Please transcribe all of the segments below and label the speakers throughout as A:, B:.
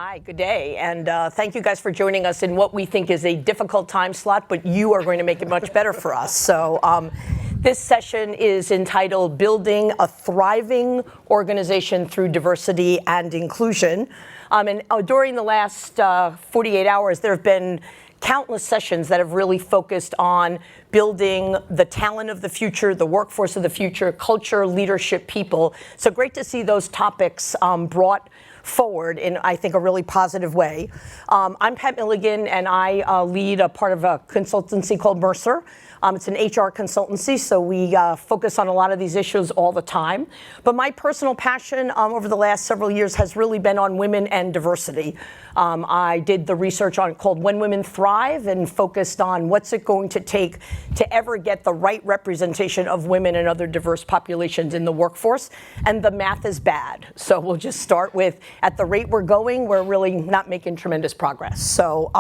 A: Hi, good day, and thank you guys for joining us in what we think is a difficult time slot, but you are going to make it much better for us. So this session is entitled Building a Thriving Organization Through Diversity and Inclusion. And during the last 48 hours, there have been countless sessions that have really focused on building the talent of the future, the workforce of the future, culture, leadership, people. So great to see those topics brought forward in, I think, a really positive way. I'm Pat Milligan, and I lead a part of a consultancy called Mercer. It's an HR consultancy, so we focus on a lot of these issues all the time. But my personal passion over the last several years has really been on women and diversity. I did the research on called When Women Thrive and focused on what's it going to take to ever get the right representation of women and other diverse populations in the workforce. And the math is bad. So we'll just start with, at the rate we're going, we're really not making tremendous progress. So,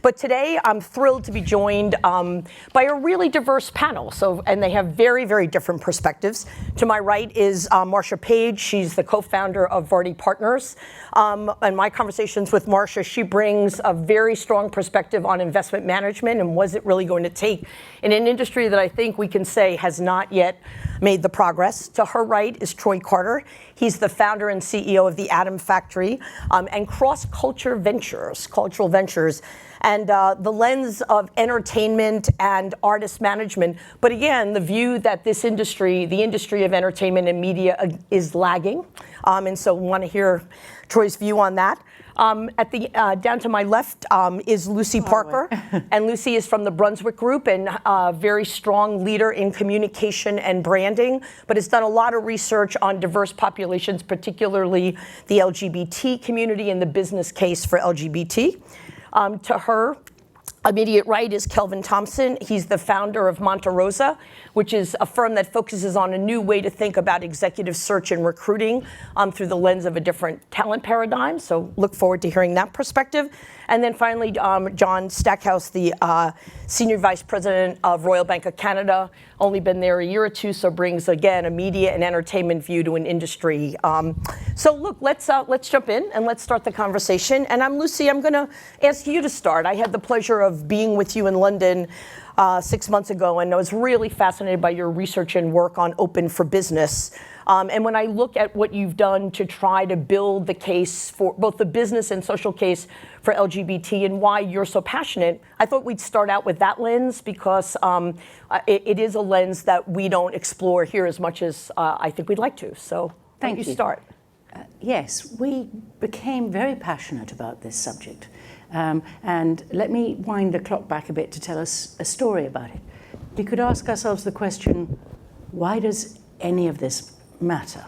A: but today I'm thrilled to be joined by a really diverse panel. And they have very, very different perspectives. To my right is Marcia Page. She's the co-founder of Värde Partners. And my conversations with Marcia, she brings a very strong perspective on investment management and what's it really going to take in an industry that I think we can say has not yet made the progress. To her right is Troy Carter. He's the founder and CEO of the Atom Factory and Cross-Culture Ventures, Cultural Ventures, and the lens of entertainment and artist management. But again, the view that this industry, the industry of entertainment and media, is lagging. And so we want to hear Troy's view on that. At the down to my left is Lucy Parker, and Lucy is from the Brunswick Group and a very strong leader in communication and branding, but has done a lot of research on diverse populations, particularly the LGBT community and the business case for LGBT. To her immediate right is Kelvin Thompson. He's the founder of MontaRosa, which is a firm that focuses on a new way to think about executive search and recruiting through the lens of a different talent paradigm. So look forward to hearing that perspective. And then finally, John Stackhouse, the Senior Vice President of Royal Bank of Canada, only been there a year or two, so brings, again, a media and entertainment view to an industry. So look, let's jump in and let's start the conversation. And I'm Lucy, I'm gonna ask you to start. I had the pleasure of being with you in London 6 months ago, and I was really fascinated by your research and work on Open for Business. And when I look at what you've done to try to build the case for both the business and social case for LGBT and why you're so passionate, I thought we'd start out with that lens because it is a lens that we don't explore here as much as I think we'd like to. So thank you. Start.
B: Yes, we became very passionate about this subject. And let me wind the clock back a bit to tell us a story about it. We could ask ourselves the question, why does any of this matter?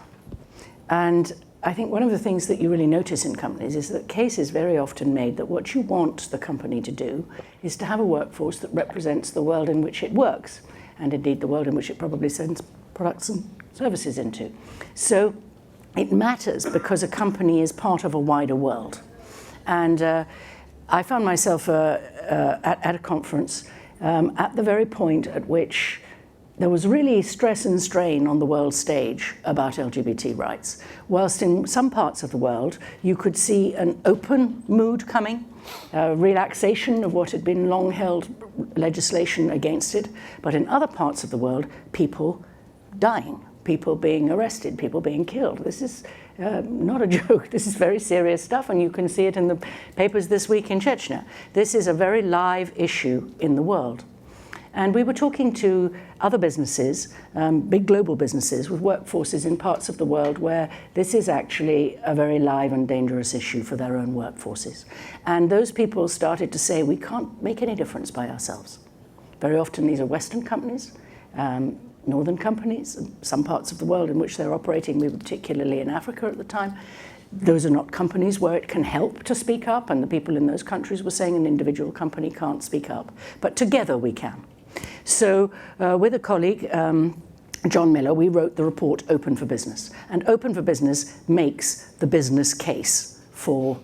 B: And I think one of the things that you really notice in companies is that case is very often made that what you want the company to do is to have a workforce that represents the world in which it works, and indeed the world in which it probably sends products and services into. So it matters because a company is part of a wider world. And I found myself at a conference at the very point at which there was really stress and strain on the world stage about LGBT rights. Whilst in some parts of the world, you could see an open mood coming, relaxation of what had been long-held legislation against it, but in other parts of the world, people dying, people being arrested, people being killed. This is not a joke. This is very serious stuff, and you can see it in the papers this week in Chechnya. This is a very live issue in the world. And we were talking to other businesses, big global businesses with workforces in parts of the world where this is actually a very live and dangerous issue for their own workforces. And those people started to say, we can't make any difference by ourselves. Very often these are Western companies, northern companies, some parts of the world in which they're operating, we were particularly in Africa at the time. Those are not companies where it can help to speak up, and the people in those countries were saying an individual company can't speak up, but together we can. So with a colleague, John Miller, we wrote the report Open for Business. And Open for Business makes the business case for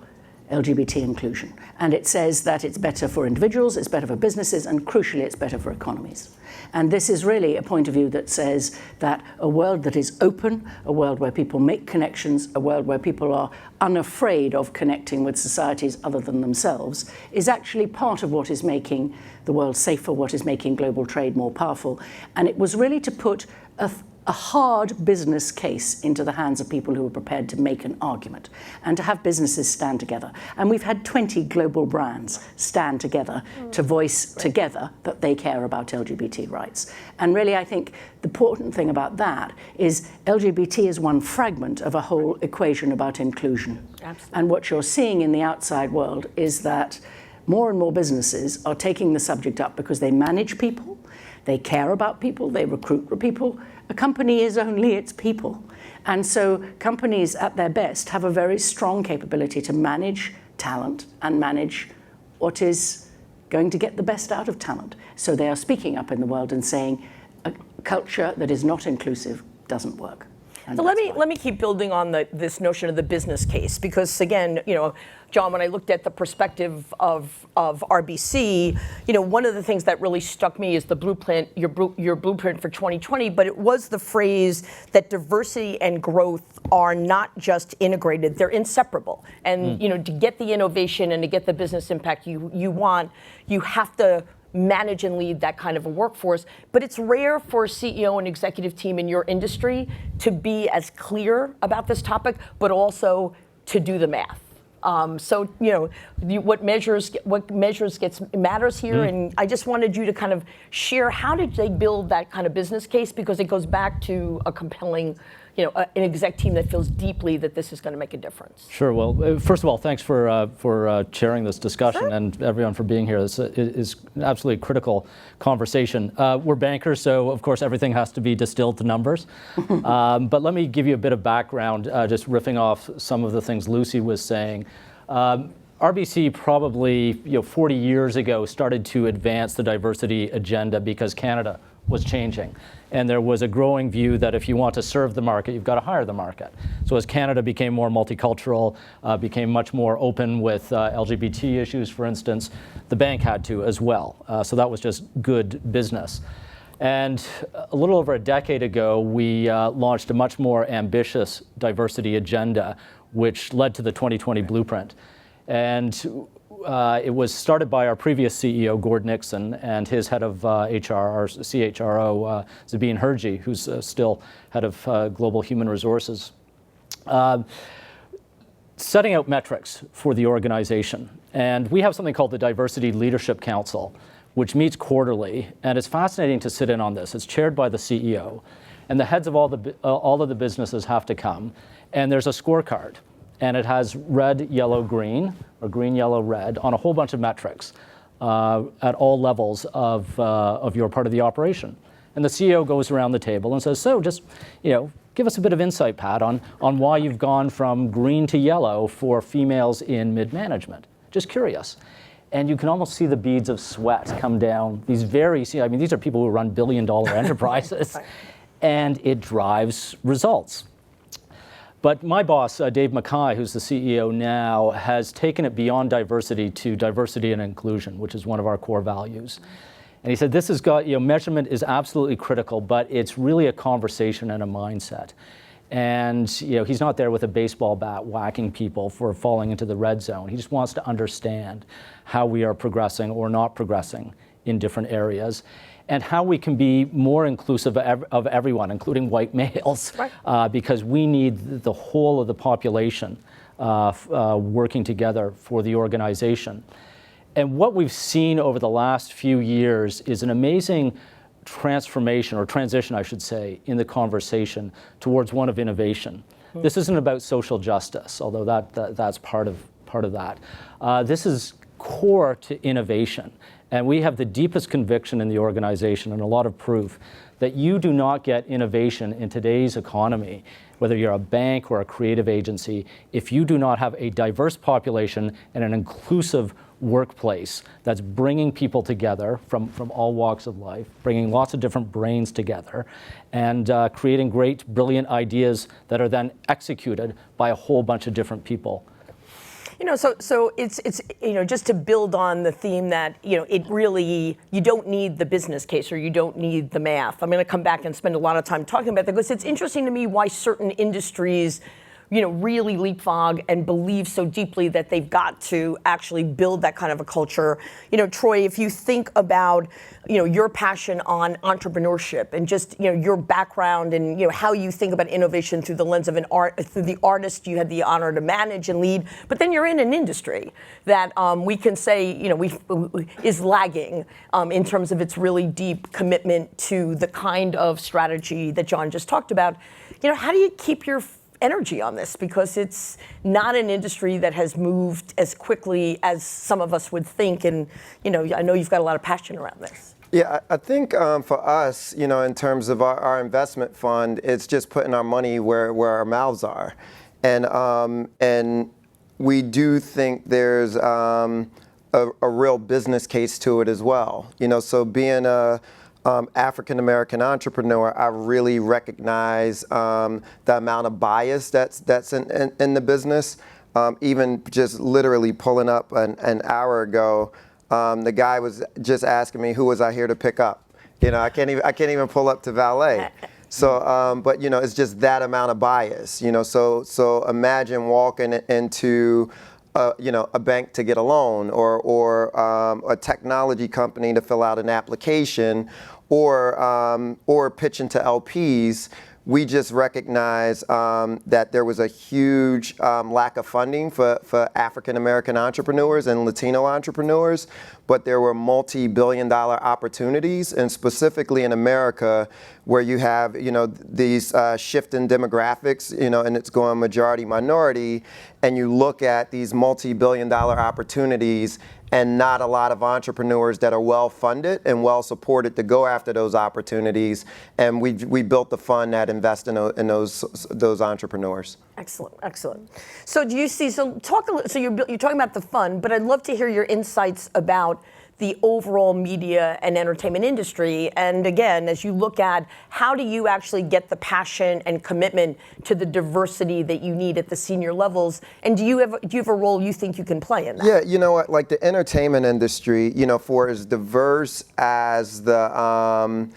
B: LGBT inclusion. And it says that it's better for individuals, it's better for businesses, and crucially, it's better for economies. And this is really a point of view that says that a world that is open, a world where people make connections, a world where people are unafraid of connecting with societies other than themselves, is actually part of what is making the world safer, what is making global trade more powerful. And it was really to put a hard business case into the hands of people who were prepared to make an argument and to have businesses stand together. And we've had 20 global brands stand together to voice together that they care about LGBT rights. And really, I think the important thing about that is LGBT is one fragment of a whole equation about inclusion.
A: Absolutely.
B: And what you're seeing in the outside world is that more and more businesses are taking the subject up because they manage people, they care about people, they recruit people. A company is only its people. And so companies at their best have a very strong capability to manage talent and manage what is going to get the best out of talent. So they are speaking up in the world and saying a culture that is not inclusive doesn't work.
A: So let me keep building on this notion of the business case, because again, John, when I looked at the perspective of RBC, one of the things that really struck me is the blueprint, your blueprint for 2020, but it was the phrase that diversity and growth are not just integrated, they're inseparable. And to get the innovation and to get the business impact you want, you have to manage and lead that kind of a workforce. But it's rare for a CEO and executive team in your industry to be as clear about this topic, but also to do the math. So what matters here, and I just wanted you to kind of share, how did they build that kind of business case, because it goes back to a compelling, an exec team that feels deeply that this is going to make a difference.
C: Sure. Well, first of all, thanks for chairing this discussion, and everyone for being here. This is an absolutely critical conversation. We're bankers, so of course everything has to be distilled to numbers. But let me give you a bit of background, just riffing off some of the things Lucy was saying. RBC probably 40 years ago started to advance the diversity agenda because Canada was changing. And there was a growing view that if you want to serve the market, you've got to hire the market. So as Canada became more multicultural, became much more open with LGBT issues, for instance, the bank had to as well. So that was just good business. And a little over a decade ago, we launched a much more ambitious diversity agenda, which led to the 2020 blueprint. And it was started by our previous CEO, Gord Nixon, and his head of HR, our CHRO, Zabine Herji, who's still head of Global Human Resources. Setting out metrics for the organization. And we have something called the Diversity Leadership Council, which meets quarterly, and it's fascinating to sit in on this. It's chaired by the CEO, and the heads of all of the businesses have to come, and there's a scorecard. And it has red, yellow, green, or green, yellow, red on a whole bunch of metrics at all levels of your part of the operation. And the CEO goes around the table and says, so just, give us a bit of insight, Pat, on why you've gone from green to yellow for females in mid-management. Just curious. And you can almost see the beads of sweat come down. These are people who run billion-dollar enterprises. Right. And it drives results. But my boss, Dave Mackay, who's the CEO now, has taken it beyond diversity to diversity and inclusion, which is one of our core values. And he said, this has got, measurement is absolutely critical, but it's really a conversation and a mindset. And he's not there with a baseball bat whacking people for falling into the red zone. He just wants to understand how we are progressing or not progressing in different areas, and how we can be more inclusive of everyone, including white males, right. Because we need the whole of the population working together for the organization. And what we've seen over the last few years is an amazing transformation, or transition, I should say, in the conversation towards one of innovation. Mm-hmm. This isn't about social justice, although that's part of that. This is core to innovation. And we have the deepest conviction in the organization, and a lot of proof, that you do not get innovation in today's economy, whether you're a bank or a creative agency, if you do not have a diverse population and an inclusive workplace that's bringing people together from all walks of life, bringing lots of different brains together, and creating great, brilliant ideas that are then executed by a whole bunch of different people.
A: So it's just to build on the theme that it really, you don't need the business case or you don't need the math. I'm going to come back and spend a lot of time talking about that because it's interesting to me why certain industries really leapfrog and believe so deeply that they've got to actually build that kind of a culture. Troy, if you think about, your passion on entrepreneurship and just, your background and, how you think about innovation through the lens of through the artist you had the honor to manage and lead, but then you're in an industry that we can say, is lagging in terms of its really deep commitment to the kind of strategy that John just talked about. How do you keep your energy on this, because it's not an industry that has moved as quickly as some of us would think, and I know you've got a lot of passion around this.
D: Yeah, I think for us, in terms of our investment fund, it's just putting our money where our mouths are, and we do think there's a real business case to it as well. So being a African-American entrepreneur, I really recognize the amount of bias that's in the business. Even just literally pulling up an hour ago, the guy was just asking me who was I here to pick up. I can't even pull up to valet. So, but it's just that amount of bias. So imagine walking into a bank to get a loan, or a technology company to fill out an application, or pitching to LPs. We just recognize that there was a huge lack of funding for African-American entrepreneurs and Latino entrepreneurs, but there were multi-billion-dollar opportunities, and specifically in America, where you have these shifting demographics, and it's going majority minority, and you look at these multi-billion-dollar opportunities and not a lot of entrepreneurs that are well funded and well supported to go after those opportunities. And we built the fund that invests in those entrepreneurs.
A: Excellent. So do you see? So you're talking about the fund, but I'd love to hear your insights about the overall media and entertainment industry. And again, as you look at how do you actually get the passion and commitment to the diversity that you need at the senior levels, and do you have a role you think you can play in that?
D: Yeah, you know what, like the entertainment industry, for as diverse as the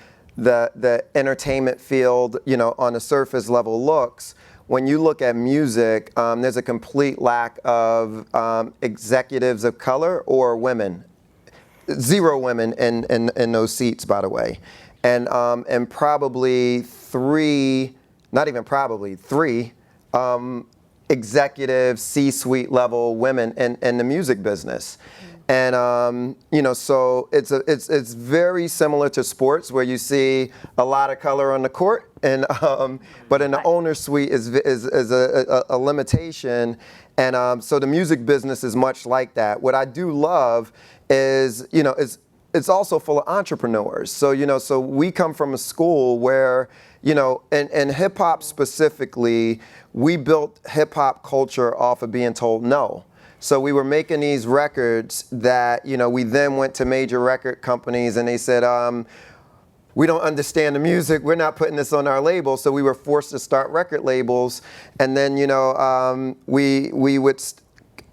D: entertainment field, on the surface level looks, when you look at music, there's a complete lack of executives of color or women. 0 women in those seats, by the way, and probably 3 executive C-suite level women in the music business. And so it's very similar to sports, where you see a lot of color on the court, and but in the owner suite is a limitation. And so the music business is much like that. What I do love is, it's also full of entrepreneurs. So, so we come from a school where, in hip hop specifically, we built hip hop culture off of being told no. So we were making these records that, we then went to major record companies and they said, we don't understand the music, we're not putting this on our label. So we were forced to start record labels. And then, we would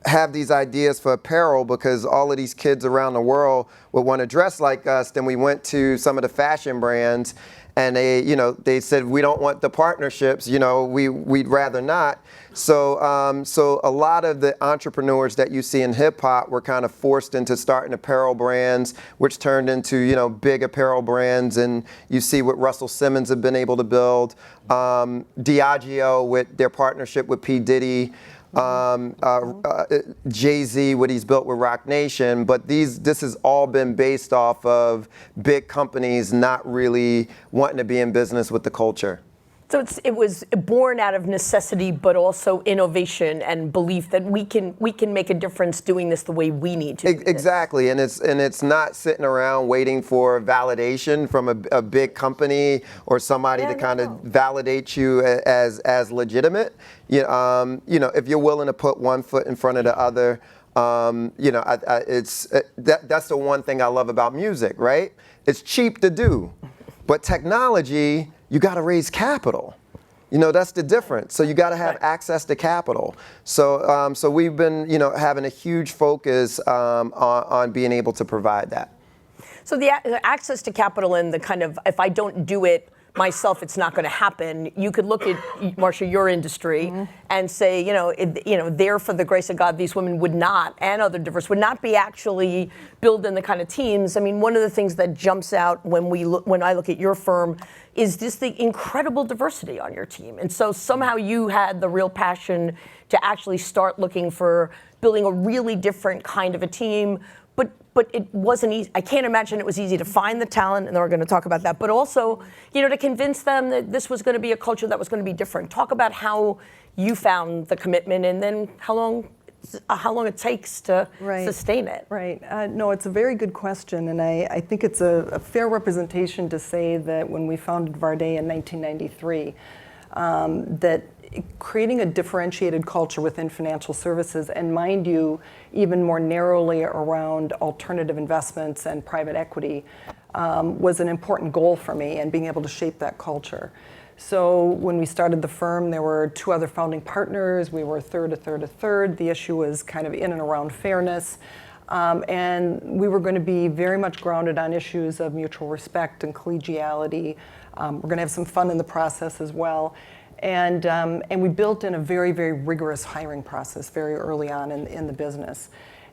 D: have these ideas for apparel because all of these kids around the world would want to dress like us. Then we went to some of the fashion brands and they said, we don't want the partnerships, we'd rather not. So so a lot of the entrepreneurs that you see in hip hop were kind of forced into starting apparel brands, which turned into, big apparel brands. And you see what Russell Simmons have been able to build, Diageo with their partnership with P. Diddy, Jay-Z, what he's built with Roc Nation, but this has all been based off of big companies not really wanting to be in business with the culture.
A: So it was born out of necessity, but also innovation and belief that we can make a difference doing this the way we need to.
D: Exactly, and it's not sitting around waiting for validation from a big company or somebody to kind of validate you as legitimate. If you're willing to put one foot in front of the other, that's the one thing I love about music, right? It's cheap to do, but technology, you got to raise capital. That's the difference. So you got to have access to capital. So so we've been having a huge focus on being able to provide that.
A: So the access to capital and the kind of, if I don't do it myself, it's not going to happen. You could look at, Marcia, your industry and say, there for the grace of God, these women would not, and other diverse, would not be actually building the kind of teams. I mean, one of the things that jumps out when I look at your firm is just the incredible diversity on your team. And so somehow you had the real passion to actually start looking for building a really different kind of a team. But it wasn't easy. I can't imagine it was easy to find the talent, and we're going to talk about that, but also, to convince them that this was going to be a culture that was going to be different. Talk about how you found the commitment, and then how long it takes to sustain it.
E: Right. No, it's a very good question, and I think it's a fair representation to say that when we founded Värde in 1993, that creating a differentiated culture within financial services, and mind you, even more narrowly around alternative investments and private equity, was an important goal for me, and being able to shape that culture. So when we started the firm, there were 2 other founding partners. We were a third. The issue was kind of in and around fairness. And we were going to be very much grounded on issues of mutual respect and collegiality. We're going to have some fun in the process as well. And we built in a very, very rigorous hiring process very early on in the business.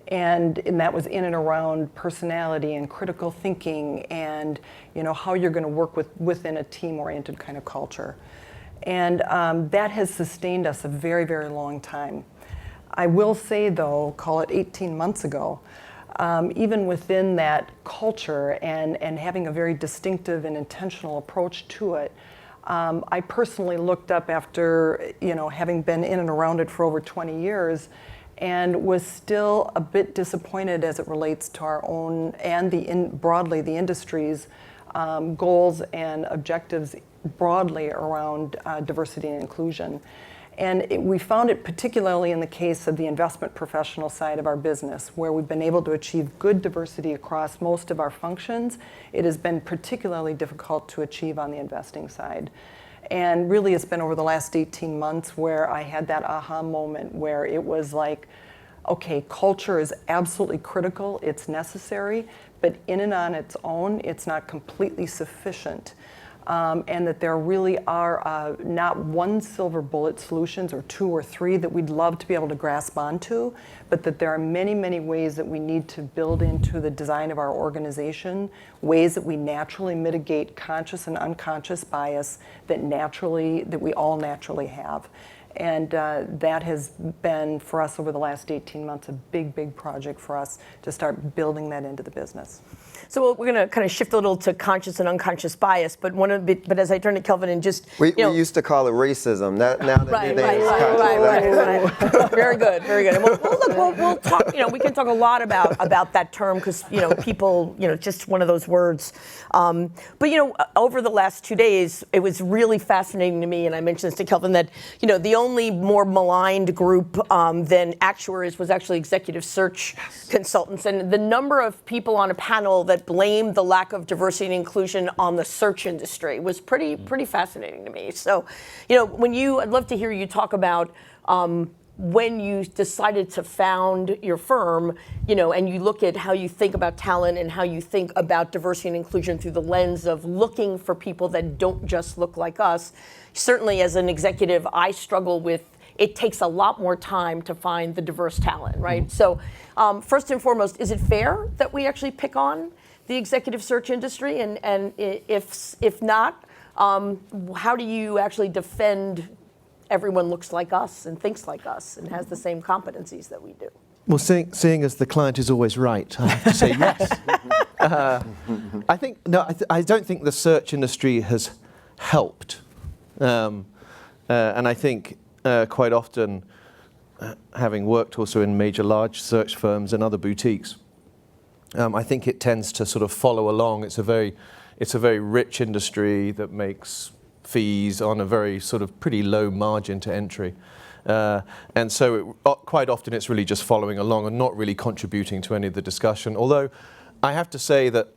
E: And that was in and around personality and critical thinking and how you're going to work within a team-oriented kind of culture. And that has sustained us a very, very long time. I will say, though, call it 18 months ago, even within that culture and having a very distinctive and intentional approach to it, I personally looked up after, having been in and around it for over 20 years, and was still a bit disappointed as it relates to our own and broadly the industry's goals and objectives broadly around diversity and inclusion. And we found it particularly in the case of the investment professional side of our business, where we've been able to achieve good diversity across most of our functions. It has been particularly difficult to achieve on the investing side. And really, it's been over the last 18 months where I had that aha moment where it was like, okay, culture is absolutely critical, it's necessary, but in and on its own, it's not completely sufficient. And that there really are not one silver bullet solutions or 2 or 3 that we'd love to be able to grasp onto, but that there are many, many ways that we need to build into the design of our organization, ways that we naturally mitigate conscious and unconscious bias that we all naturally have. And that has been, for us over the last 18 months, a big, big project for us to start building that into the business.
A: So we're going to kind of shift a little to conscious and unconscious bias, but but as I turn to Kelvin and just
D: we used to call it racism. Now that
A: right. Very good, very good. And we'll talk. We can talk a lot about that term because people just one of those words. But over the last 2 days, it was really fascinating to me, and I mentioned this to Kelvin that the only more maligned group than actuaries was actually executive search consultants, and the number of people on a panel that blamed the lack of diversity and inclusion on the search industry was pretty fascinating to me. So, I'd love to hear you talk about when you decided to found your firm, and you look at how you think about talent and how you think about diversity and inclusion through the lens of looking for people that don't just look like us. Certainly as an executive, I struggle with it takes a lot more time to find the diverse talent, right? So first and foremost, is it fair that we actually pick on the executive search industry? And if not, how do you actually defend everyone looks like us and thinks like us and has the same competencies that we do?
F: Well, seeing as the client is always right, I have to say yes. I don't think the search industry has helped. And I think quite often, having worked also in major large search firms and other boutiques, I think it tends to sort of follow along. It's a very rich industry that makes fees on a very sort of pretty low margin to entry. And so quite often it's really just following along and not really contributing to any of the discussion. Although I have to say that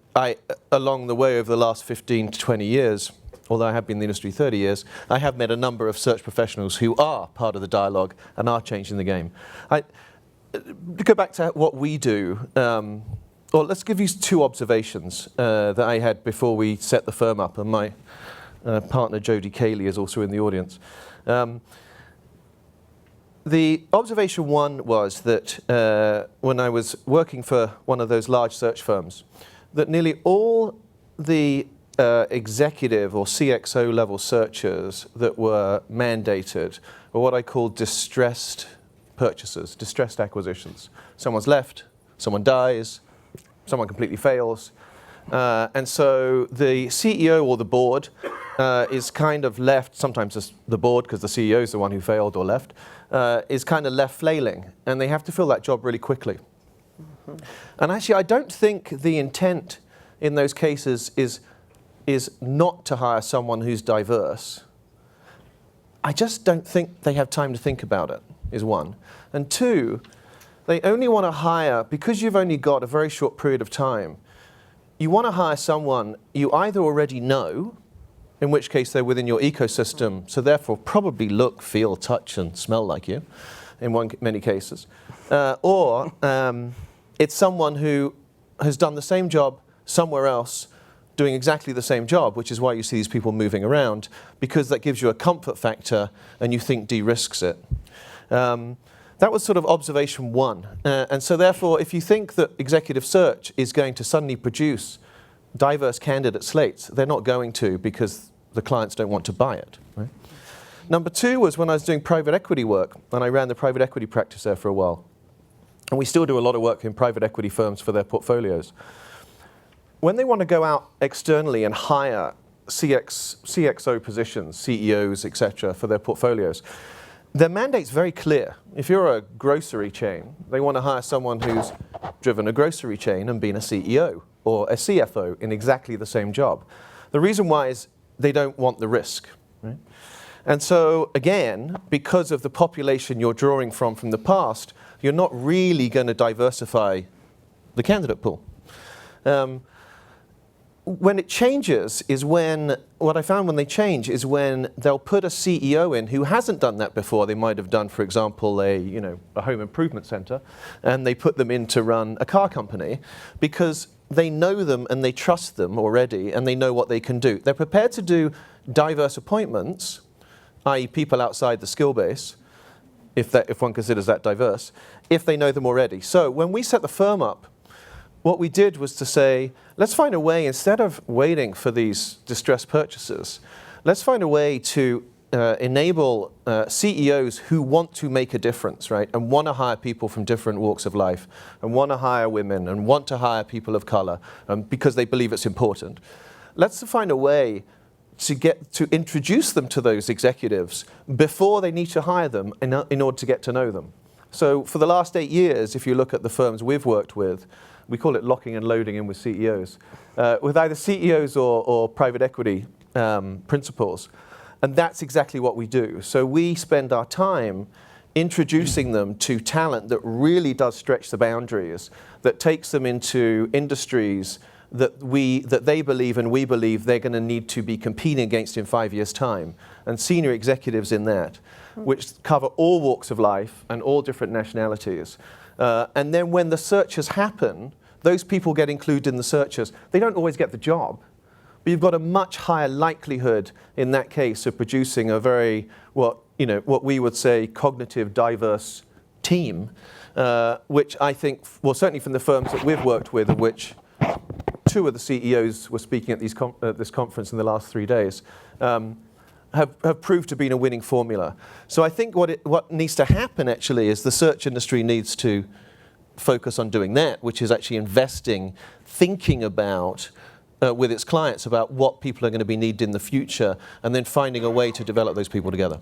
F: along the way over the last 15 to 20 years, although I have been in the industry 30 years, I have met a number of search professionals who are part of the dialogue and are changing the game. To go back to what we do, well, let's give you two observations that I had before we set the firm up, and my partner Jodie Cayley is also in the audience. The observation one was that when I was working for one of those large search firms, that nearly all the executive or CXO level searchers that were mandated were what I call distressed purchases, distressed acquisitions. Someone's left, someone dies, someone completely fails. And so the CEO or the board is kind of left, sometimes it's the board because the CEO is the one who failed or left, is kind of left flailing. And they have to fill that job really quickly. Mm-hmm. And actually, I don't think the intent in those cases is not to hire someone who's diverse. I just don't think they have time to think about it, is one. And two, they only want to hire, because you've only got a very short period of time, you want to hire someone you either already know, in which case they're within your ecosystem, so therefore probably look, feel, touch, and smell like you, in many cases, or it's someone who has done the same job somewhere else, doing exactly the same job, which is why you see these people moving around, because that gives you a comfort factor and you think de-risks it. That was sort of observation one. And so therefore, if you think that executive search is going to suddenly produce diverse candidate slates, they're not going to, because the clients don't want to buy it. Right? Number two was when I was doing private equity work, and I ran the private equity practice there for a while. And we still do a lot of work in private equity firms for their portfolios. When they want to go out externally and hire CXO positions, CEOs, etc., for their portfolios, their mandate's very clear. If you're a grocery chain, they want to hire someone who's driven a grocery chain and been a CEO or a CFO in exactly the same job. The reason why is they don't want the risk. Right? And so, again, because of the population you're drawing from the past, you're not really going to diversify the candidate pool. When it changes is when, what I found when they change is when they'll put a CEO in who hasn't done that before. They might have done, for example, a home improvement center, and they put them in to run a car company because they know them and they trust them already and they know what they can do. They're prepared to do diverse appointments, i.e. people outside the skill base, if one considers that diverse, if they know them already. So when we set the firm up, what we did was to say, let's find a way, instead of waiting for these distressed purchases, let's find a way to enable CEOs who want to make a difference, right, and want to hire people from different walks of life, and want to hire women, and want to hire people of color, because they believe it's important. Let's find a way to introduce them to those executives before they need to hire them in order to get to know them. So for the last 8 years, if you look at the firms we've worked with, we call it locking and loading in with CEOs, with either CEOs or private equity principals. And that's exactly what we do. So we spend our time introducing them to talent that really does stretch the boundaries, that takes them into industries that they believe and we believe they're going to need to be competing against in 5 years' time, and senior executives in that, which cover all walks of life and all different nationalities. And then when the searches happen, those people get included in the searches. They don't always get the job, but you've got a much higher likelihood in that case of producing a very, what we would say, cognitive, diverse team, which I think, well, certainly from the firms that we've worked with, of which 2 of the CEOs were speaking at this conference in the last 3 days, have proved to be a winning formula. So I think what needs to happen actually is the search industry needs to focus on doing that, which is actually investing, thinking about with its clients about what people are going to be needed in the future, and then finding a way to develop those people together.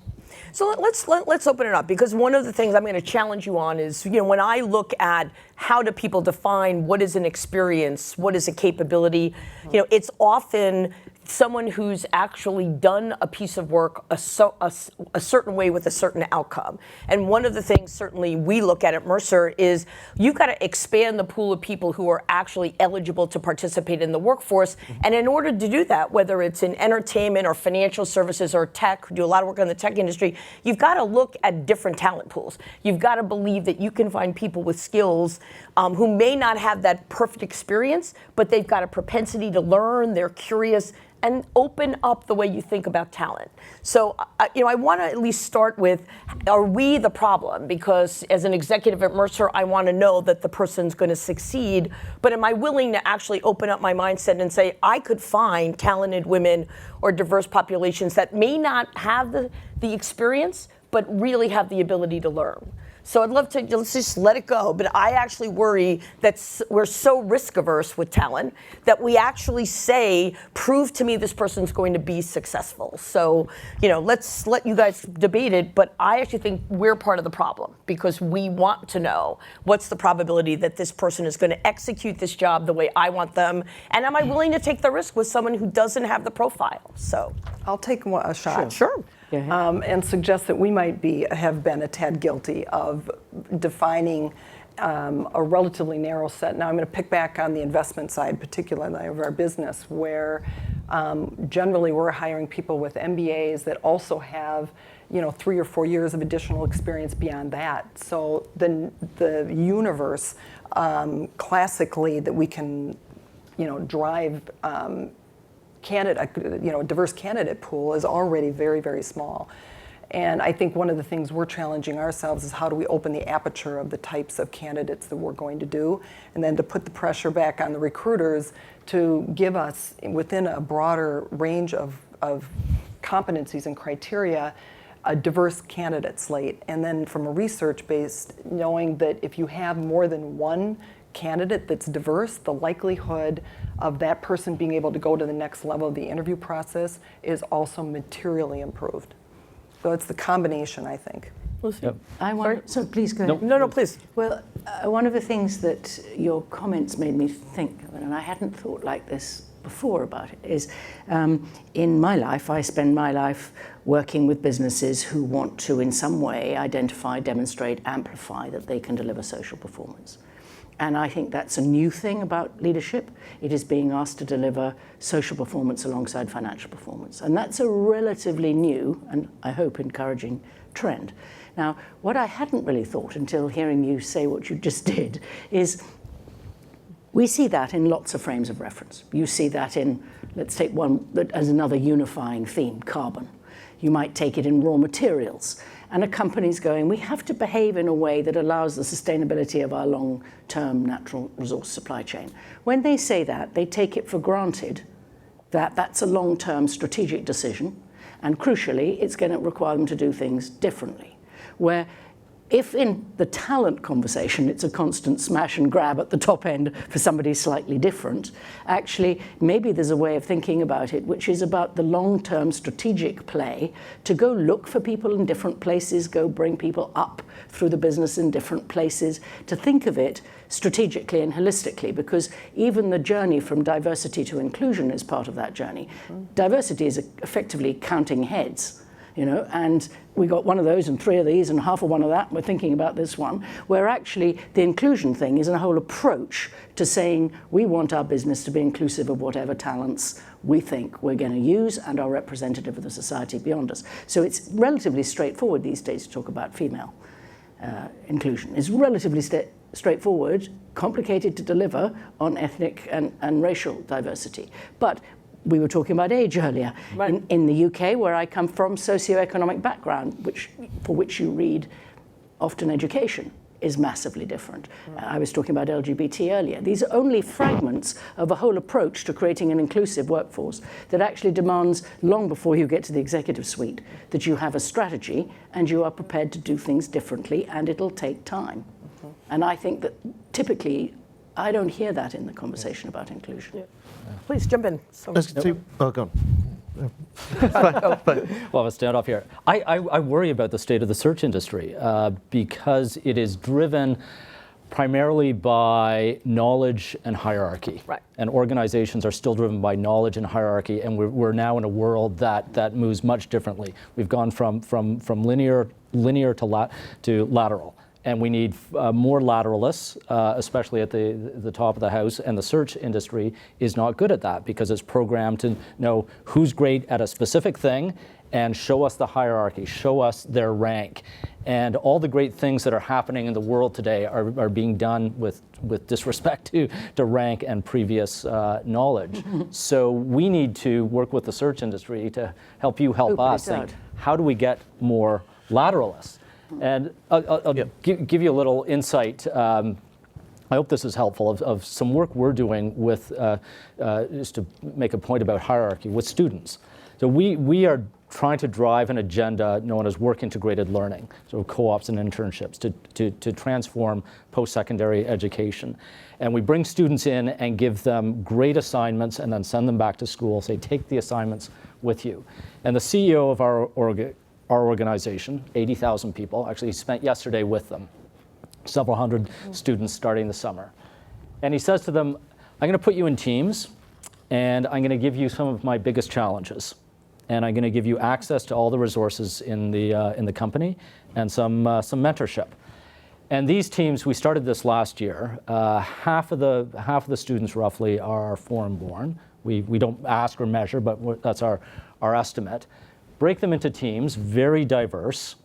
A: So let's open it up, because one of the things I'm going to challenge you on is, when I look at how do people define what is an experience, what is a capability, it's often someone who's actually done a piece of work a certain way with a certain outcome. And one of the things certainly we look at Mercer is you've got to expand the pool of people who are actually eligible to participate in the workforce. And in order to do that, whether it's in entertainment or financial services or tech, do a lot of work in the tech industry, you've got to look at different talent pools. You've got to believe that you can find people with skills who may not have that perfect experience, but they've got a propensity to learn, they're curious, and open up the way you think about talent. So, I want to at least start with, are we the problem? Because as an executive at Mercer, I want to know that the person's going to succeed, but am I willing to actually open up my mindset and say, I could find talented women or diverse populations that may not have the experience, but really have the ability to learn? So I'd love to, let's just let it go. But I actually worry that we're so risk averse with talent that we actually say, prove to me this person's going to be successful. So, let's let you guys debate it. But I actually think we're part of the problem, because we want to know what's the probability that this person is going to execute this job the way I want them. And am I willing to take the risk with someone who doesn't have the profile? So
E: I'll take a shot.
A: Sure.
E: And suggest that we might have been a tad guilty of defining a relatively narrow set. Now I'm going to pick back on the investment side, particularly of our business, where generally we're hiring people with MBAs that also have 3 or 4 years of additional experience beyond that. So the universe classically that we can drive a diverse candidate pool is already very, very small. And I think one of the things we're challenging ourselves is how do we open the aperture of the types of candidates that we're going to do, and then to put the pressure back on the recruiters to give us, within a broader range of competencies and criteria, a diverse candidate slate. And then from a research-based, knowing that if you have more than one candidate that's diverse, the likelihood of that person being able to go to the next level of the interview process is also materially improved. So it's the combination, I think.
C: Yep.
B: So please go ahead.
A: No, please.
B: Well, one of the things that your comments made me think of, and I hadn't thought like this before about it, is in my life, I spend my life working with businesses who want to in some way identify, demonstrate, amplify that they can deliver social performance. And I think that's a new thing about leadership. It is being asked to deliver social performance alongside financial performance. And that's a relatively new, and I hope encouraging, trend. Now, what I hadn't really thought until hearing you say what you just did is we see that in lots of frames of reference. You see that in, let's take one that as another unifying theme, carbon. You might take it in raw materials. And a company's going, we have to behave in a way that allows the sustainability of our long-term natural resource supply chain. When they say that, they take it for granted that that's a long-term strategic decision, and crucially, it's going to require them to do things differently. Where if in the talent conversation it's a constant smash and grab at the top end for somebody slightly different, actually maybe there's a way of thinking about it which is about the long-term strategic play to go look for people in different places, go bring people up through the business in different places, to think of it strategically and holistically, because even the journey from diversity to inclusion is part of that journey. Diversity is effectively counting heads. And we got one of those and 3 of these and half of one of that, and we're thinking about this one, where actually the inclusion thing is a whole approach to saying we want our business to be inclusive of whatever talents we think we're going to use and are representative of the society beyond us. So it's relatively straightforward these days to talk about female inclusion. It's relatively straightforward, complicated to deliver on ethnic and racial diversity. But we were talking about age earlier. Right. In the UK, where I come from, socioeconomic background, for which you read often education, is massively different. I was talking about LGBT earlier. These are only fragments of a whole approach to creating an inclusive workforce that actually demands, long before you get to the executive suite, that you have a strategy and you are prepared to do things differently, and it'll take time. And I think that typically, I don't hear that in the conversation about inclusion.
A: Yeah. Please jump in.
F: Let's see. Oh, go on.
C: Well, I'll stand off here. I worry about the state of the search industry because it is driven primarily by knowledge and hierarchy.
A: Right.
C: And organizations are still driven by knowledge and hierarchy, and we're now in a world that moves much differently. We've gone from linear to lateral. And we need more lateralists, especially at the top of the house. And the search industry is not good at that because it's programmed to know who's great at a specific thing and show us the hierarchy, show us their rank. And all the great things that are happening in the world today are being done with disrespect to rank and previous knowledge. So we need to work with the search industry to help you help us think, how do we get more lateralists? And I'll give you a little insight. I hope this is helpful of some work we're doing with, just to make a point about hierarchy, with students. So we are trying to drive an agenda known as work-integrated learning, so co-ops and internships to transform post-secondary education. And we bring students in and give them great assignments and then send them back to school, say, take the assignments with you. And the CEO of our organization, 80,000 people, actually spent yesterday with them, several hundred students starting the summer. And he says to them, I'm going to put you in teams, and I'm going to give you some of my biggest challenges. And I'm going to give you access to all the resources in the company and some mentorship. And these teams, we started this last year. Half of the students roughly are foreign-born. We don't ask or measure, but that's our estimate. Break them into teams, very diverse,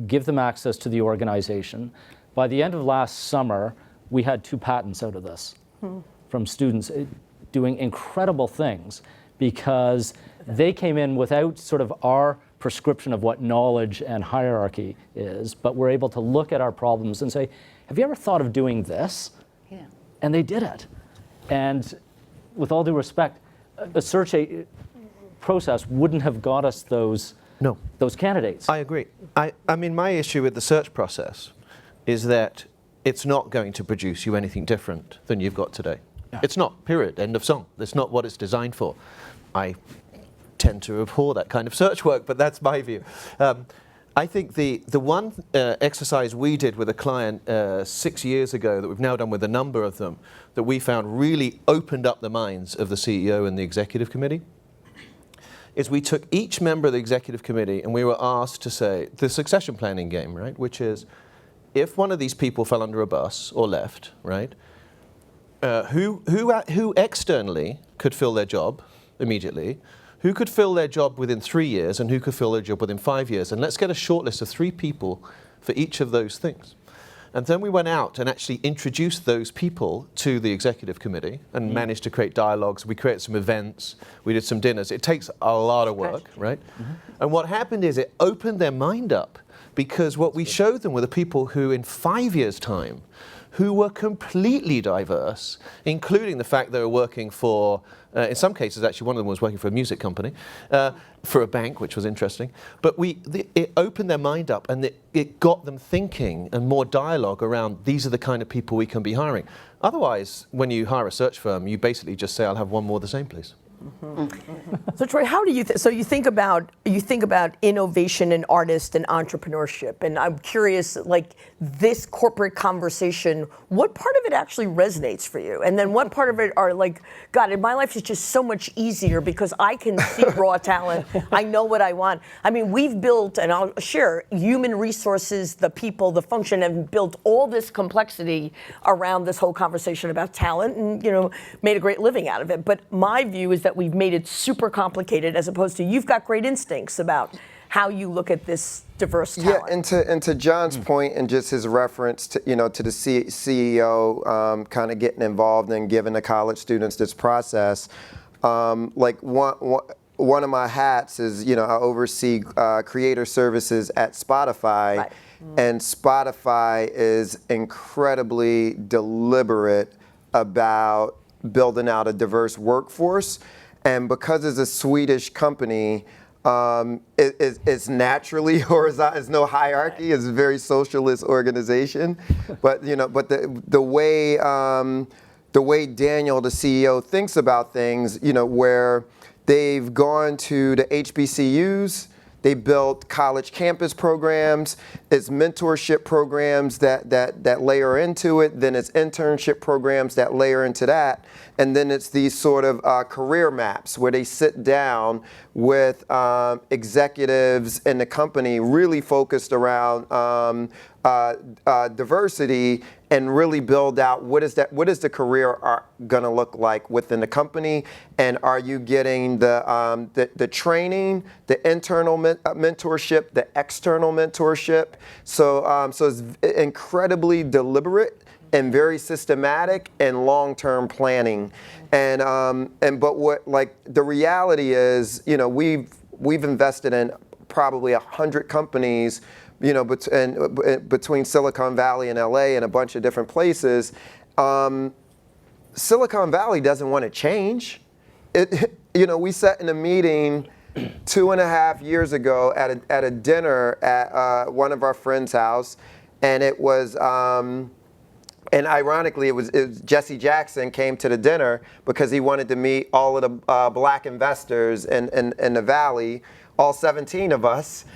C: give them access to the organization. By the end of last summer, we had 2 patents out of this from students doing incredible things because they came in without sort of our prescription of what knowledge and hierarchy is, but we're able to look at our problems and say, have you ever thought of doing this?
B: Yeah.
C: And they did it. And with all due respect, a search process wouldn't have got us those candidates.
F: I agree. I mean, my issue with the search process is that it's not going to produce you anything different than you've got today. Yeah. It's not, period, end of song. That's not what it's designed for. I tend to abhor that kind of search work, but that's my view. I think the one exercise we did with a client 6 years ago that we've now done with a number of them that we found really opened up the minds of the CEO and the executive committee is we took each member of the executive committee and we were asked to say the succession planning game, right? Which is if one of these people fell under a bus or left, right? Who externally could fill their job immediately? Who could fill their job within 3 years and who could fill their job within 5 years? And let's get a short list of 3 people for each of those things. And then we went out and actually introduced those people to the executive committee and managed to create dialogues. We created some events. We did some dinners. It takes a lot of work, right? And what happened is it opened their mind up because what we showed them were the people who in 5 years' time who were completely diverse, including the fact they were working for, in some cases, actually one of them was working for a music company, for a bank, which was interesting. But it opened their mind up and it got them thinking and more dialogue around these are the kind of people we can be hiring. Otherwise, when you hire a search firm, you basically just say, I'll have one more of the same, please.
A: So Troy, how do you so you think about innovation and artists and entrepreneurship, and I'm curious, like this corporate conversation, what part of it actually resonates for you, and then what part of it are like, God, my life is just so much easier because I can see raw talent, I know what I want. I mean, we've built, and I'll share, human resources, the people, the function, and built all this complexity around this whole conversation about talent, and made a great living out of it. But my view is that we've made it super complicated as opposed to you've got great instincts about how you look at this diverse talent.
D: Yeah, and to John's point and just his reference to to the CEO kind of getting involved and giving the college students this process, like one of my hats is I oversee creator services at Spotify, right. And Spotify is incredibly deliberate about building out a diverse workforce. And because it's a Swedish company, it's naturally horizontal. There's no hierarchy. It's a very socialist organization. But the way Daniel, the CEO, thinks about things, where They've gone to the HBCUs. They built college campus programs. It's mentorship programs that layer into it. Then it's internship programs that layer into that. And then it's these sort of career maps where they sit down with executives in the company really focused around diversity and really build out what is the career going to look like within the company, and are you getting the training, the internal mentorship, the external mentorship. So it's incredibly deliberate and very systematic and long-term planning, but what the reality is, we've invested in probably 100 companies, between Silicon Valley and LA and a bunch of different places. Silicon Valley doesn't want to change. We sat in a meeting 2.5 years ago at a dinner at one of our friends' house, and it was. And ironically, it was Jesse Jackson came to the dinner because he wanted to meet all of the black investors in the Valley, all 17 of us.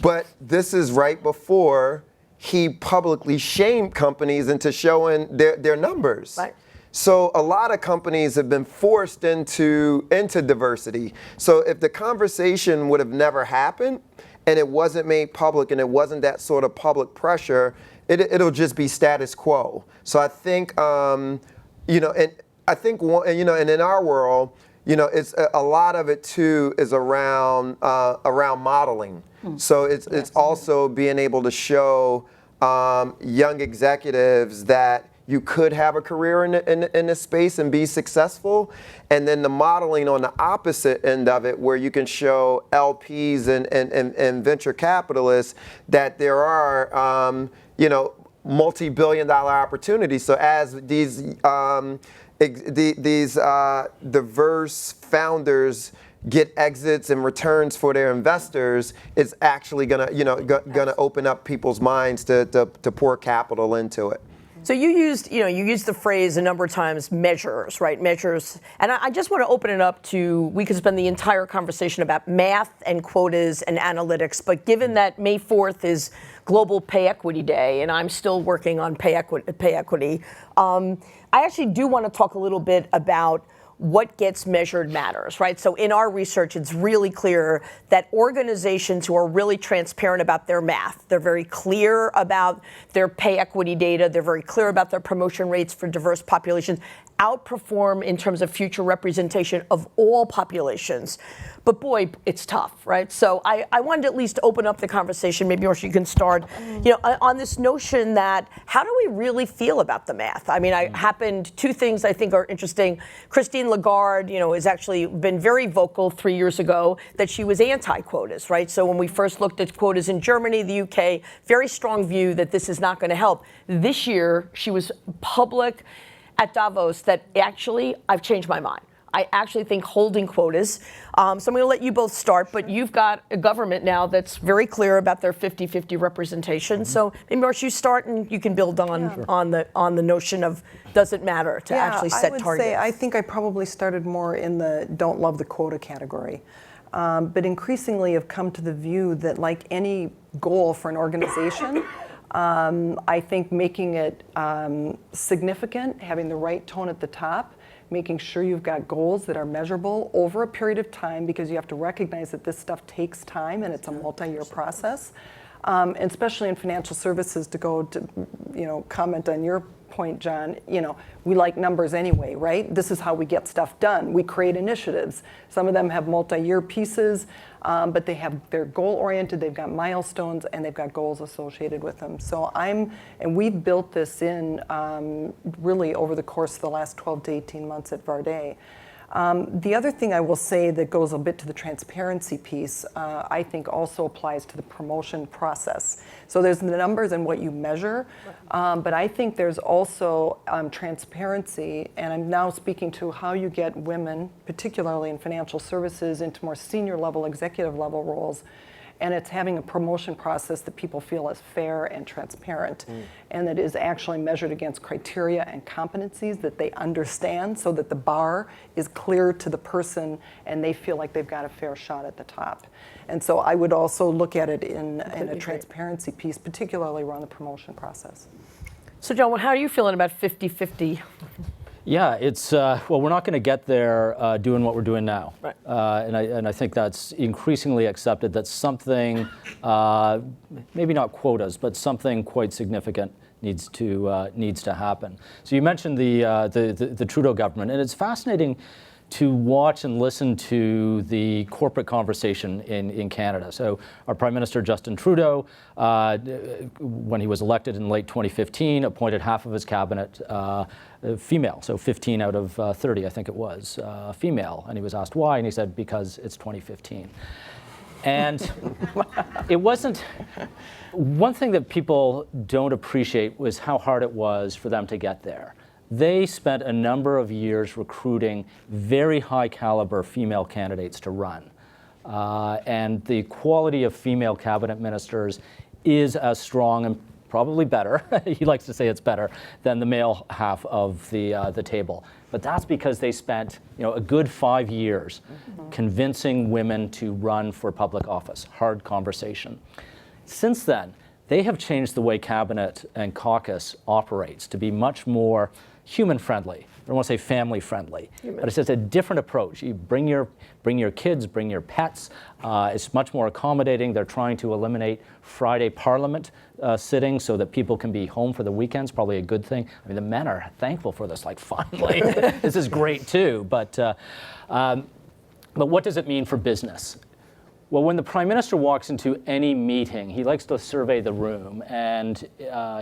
D: But this is right before he publicly shamed companies into showing their numbers. Right. So a lot of companies have been forced into diversity. So if the conversation would have never happened, and it wasn't made public, and it wasn't that sort of public pressure, it'll just be status quo. So I think, and I think, and in our world, it's a lot of it too is around modeling. So it's also being able to show young executives that you could have a career in this space and be successful. And then the modeling on the opposite end of it, where you can show LPs and venture capitalists that there are, multi-billion-dollar opportunities. So as these diverse founders get exits and returns for their investors, it's actually gonna open up people's minds to pour capital into it.
A: So you used the phrase a number of times, measures, right? Measures. And I just want to open it up to, we could spend the entire conversation about math and quotas and analytics, but given that May 4th is Global Pay Equity Day, and I'm still working on pay equity, I actually do want to talk a little bit about what gets measured matters, right? So in our research, it's really clear that organizations who are really transparent about their math, they're very clear about their pay equity data, they're very clear about their promotion rates for diverse populations, outperform in terms of future representation of all populations. But boy, it's tough, right? So I wanted to at least open up the conversation, maybe Marcia, you can start, on this notion that how do we really feel about the math? I mean, two things I think are interesting. Christine Lagarde, has actually been very vocal 3 years ago that she was anti-quotas, right? So when we first looked at quotas in Germany, the UK, very strong view that this is not going to help. This year, she was public at Davos that actually, I've changed my mind. I actually think holding quotas. So I'm going to let you both start, but you've got a government now that's very clear about their 50-50 representation. Mm-hmm. So maybe Marcia, you start and you can build on the notion of does it matter to actually set targets.
E: I would say I think I probably started more in the don't love the quota category. But increasingly have come to the view that like any goal for an organization, I think making it significant, having the right tone at the top, making sure you've got goals that are measurable over a period of time, because you have to recognize that this stuff takes time and it's a multi-year process. And especially in financial services, to go to, comment on your point, John, we like numbers anyway, right? This is how we get stuff done. We create initiatives. Some of them have multi-year pieces, but they're goal-oriented, they've got milestones, and they've got goals associated with them. So and we've built this in really over the course of the last 12 to 18 months at Värde. The other thing I will say that goes a bit to the transparency piece, I think also applies to the promotion process. So there's the numbers and what you measure, but I think there's also transparency, and I'm now speaking to how you get women, particularly in financial services, into more senior level, executive level roles. and it's having a promotion process that people feel is fair and transparent, and that is actually measured against criteria and competencies that they understand, so that the bar is clear to the person and they feel like they've got a fair shot at the top. And so I would also look at it in a transparency piece, particularly around the promotion process.
A: So John, how are you feeling about 50-50?
C: Yeah, it's well, we're not going to get there doing what we're doing now,
A: Right.
C: And I think that's increasingly accepted. That something, maybe not quotas, but something quite significant needs to happen. So you mentioned the Trudeau government, and it's fascinating to watch and listen to the corporate conversation in Canada. So our Prime Minister, Justin Trudeau, when he was elected in late 2015, appointed half of his cabinet female, so 15 out of 30, I think it was, female. And he was asked why, and he said, because it's 2015. And it wasn't, one thing that people don't appreciate was how hard it was for them to get there. They spent a number of years recruiting very high caliber female candidates to run. And the quality of female cabinet ministers is as strong and probably better, he likes to say it's better, than the male half of the table. But that's because they spent a good 5 years convincing women to run for public office, hard conversation. Since then, they have changed the way cabinet and caucus operates to be much more human-friendly. I don't want to say family-friendly, but it's just a different approach. You bring your kids, bring your pets. It's much more accommodating. They're trying to eliminate Friday Parliament sittings so that people can be home for the weekends. Probably a good thing. I mean, the men are thankful for this. Like, finally, this is great too. But what does it mean for business? Well, when the Prime Minister walks into any meeting, he likes to survey the room, and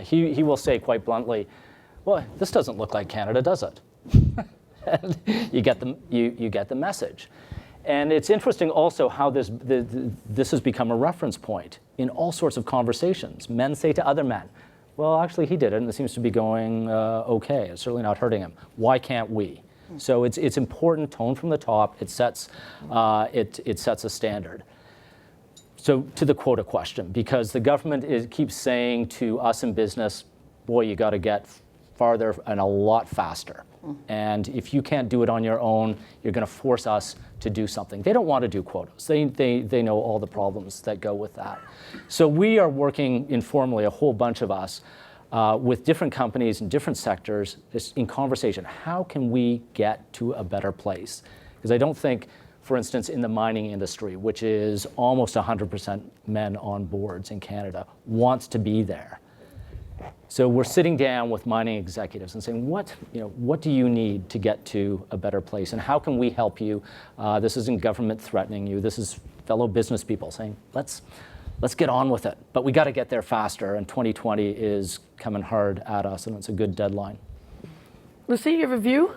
C: he will say quite bluntly, well, this doesn't look like Canada, does it? And you get the message. And it's interesting also how this has become a reference point in all sorts of conversations. Men say to other men, well, actually he did it, and it seems to be going okay. It's certainly not hurting him. Why can't we? So it's important, tone from the top. It sets a standard. So to the quota question, because the government keeps saying to us in business, boy, you got to get farther and a lot faster. And if you can't do it on your own, you're going to force us to do something. They don't want to do quotas. They know all the problems that go with that. So we are working informally, a whole bunch of us, with different companies in different sectors, just in conversation. How can we get to a better place? Because I don't think, for instance, in the mining industry, which is almost 100% men on boards in Canada, wants to be there. So we're sitting down with mining executives and saying, what do you need to get to a better place, and how can we help you? This isn't government threatening you. This is fellow business people saying, let's get on with it. But we got to get there faster, and 2020 is coming hard at us, and it's a good deadline.
A: Lucy, you have a view?